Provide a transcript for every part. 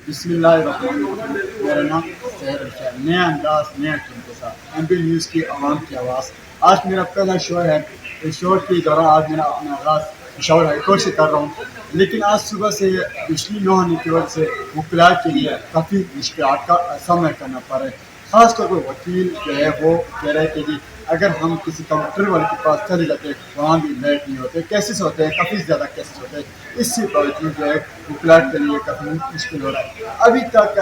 بسم اللہ الرحمن الرحیم، میرا نام سہر الشاہ، نیا انداز نیا ٹیم کے ساتھ ایم پی نیوز کی عوام کی آواز۔ آج میرا پہلا شو ہے، اس شو کے دوران آج میرا اپنا آغاز پشاور ہائی کورٹ سے کر رہا ہوں، لیکن آج صبح سے بجلی نہ ہونے کی وجہ سے وکلاء کے لیے کافی مشکلات کا سامنا کرنا پڑ رہا ہے۔ خاص طور پر وکیل جو ہے وہ کہہ رہے ہیں کہ جی اگر ہم کسی کمپیوٹر والے کے پاس چلے جاتے ہیں وہاں بھی لیٹ نہیں ہوتے، کیسز ہوتے ہیں، کافی زیادہ کیسز ہوتے ہیں، اس سے باوجود جو ہے وکلاء کے لیے کافی مشکل ہو رہا ہے۔ ابھی تک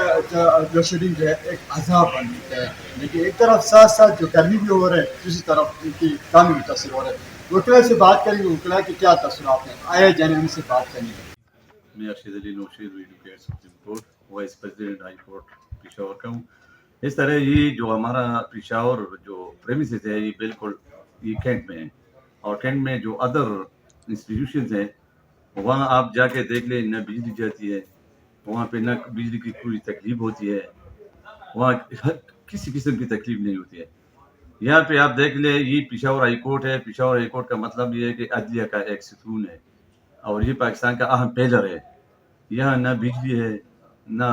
جو شیڈنگ جو ہے ایک عذاب بن چکا ہے، لیکن ایک طرف ساتھ ساتھ جو گرمی بھی ہو رہا ہے، دوسری طرف ان کی کام بھی متاثر ہو رہا ہے۔ وکلاء سے بات کریں گے، وکلاء کے کیا تاثرات ہیں، آئے جانے ان سے بات کریں گے۔ میں ارشد علی نوشیر advocate supreme court vice president high court Peshawar کا ہوں۔ اس طرح یہ جو ہمارا پشاور جو پریمیسز ہے یہ بالکل یہ کینٹ میں ہے، اور کینٹ میں جو ادر انسٹیٹیوشنز ہیں وہاں آپ جا کے دیکھ لیں، نہ بجلی جاتی ہے وہاں پہ، نہ بجلی کی کوئی تکلیف ہوتی ہے وہاں، کسی قسم کی تکلیف نہیں ہوتی ہے۔ یہاں پہ آپ دیکھ لیں یہ پشاور ہائی کورٹ ہے، پشاور ہائی کورٹ کا مطلب یہ ہے کہ عدلیہ کا ایک ستون ہے، اور یہ پاکستان کا اہم پیلر ہے۔ یہاں نہ بجلی ہے، نہ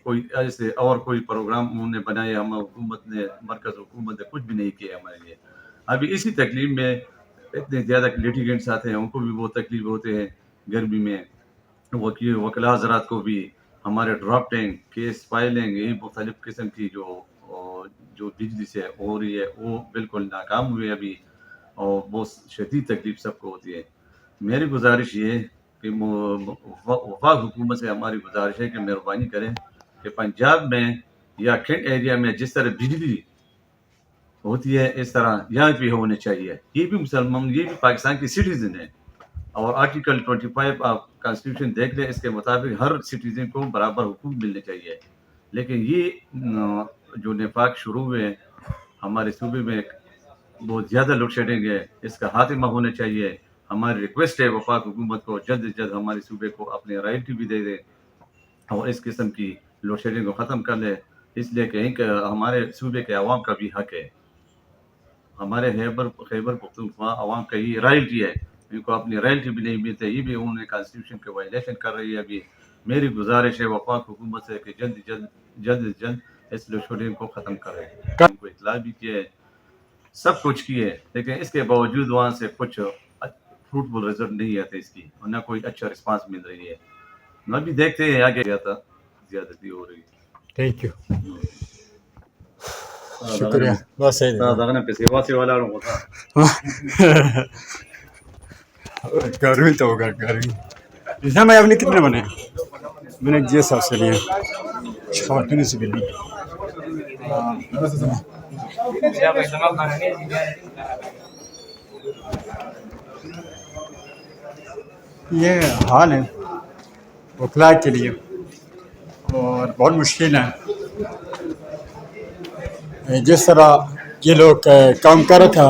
کوئی ایسے اور کوئی پروگرام انہوں نے بنائے، ہم حکومت نے، مرکز حکومت نے کچھ بھی نہیں کیا ہمارے لیے۔ ابھی اسی تکلیف میں اتنے زیادہ لیٹیگنٹس آتے ہیں، ان کو بھی بہت تکلیف ہوتے ہیں گرمی میں، وکلاء حضرات کو بھی۔ ہمارے ڈرافٹنگ، کیس فائلنگ، یہ مختلف قسم کی جو بجلی سے ہو رہی ہے وہ بالکل ناکام ہوئے ابھی، اور بہت شدید تکلیف سب کو ہوتی ہے۔ میری گزارش یہ ہے کہ وفاق حکومت سے ہماری گزارش ہے کہ مہربانی کریں کہ پنجاب میں یا کینٹ ایریا میں جس طرح بجلی ہوتی ہے اس طرح یہاں بھی ہونے چاہیے۔ یہ بھی مسلمان، یہ بھی پاکستان کی سٹیزن ہے، اور آرٹیکل 25 آپ کانسٹیٹیوشن دیکھ لیں، اس کے مطابق ہر سٹیزن کو برابر حقوق ملنے چاہیے۔ لیکن یہ جو نفاق شروع ہوئے ہمارے صوبے میں، بہت زیادہ لوڈ شیڈنگ ہے، اس کا خاتمہ ہونا چاہیے۔ ہماری ریکویسٹ ہے وفاق حکومت کو جلد از جلد ہمارے صوبے کو اپنے رائلٹی بھی دے دے، اور اس قسم کی لوڈ شیڈنگ کو ختم کر لے، اس لیے کہ ہمارے صوبے کے عوام کا بھی حق ہے، ہمارے خیبر پختونخوا عوام کا یہ رائلٹی ہے، ان کو اپنی رائلٹی بھی نہیں ملتے، یہ بھی انہوں نے کانسٹیٹیوشن کے وائلیشن کر رہی ہے ابھی۔ میری گزارش ہے وفاق حکومت سے کہ جلد از جلد اس لوڈ شیڈنگ کو ختم کرے۔ ان کو اطلاع بھی کیا ہے، سب کچھ کیے، لیکن اس کے باوجود وہاں سے کچھ فروٹفل رزلٹ نہیں آتے اس کی، اور نہ کوئی اچھا رسپانس مل رہی ہے۔ میں بھی دیکھتے ہیں آگے زیادتی ہو رہی ہے۔ تھینک یو، شکریہ، بس صحیح گرمی تو ہوگا، گرمی جیسا میں اپنے کتنے بنے میں نے جی صاحب سے لیے، خواتین سے بھی لی۔ یہ حال ہے وکلاء کے لیے، اور بہت مشکل ہے۔ جس طرح یہ لوگ کام کر رہا تھا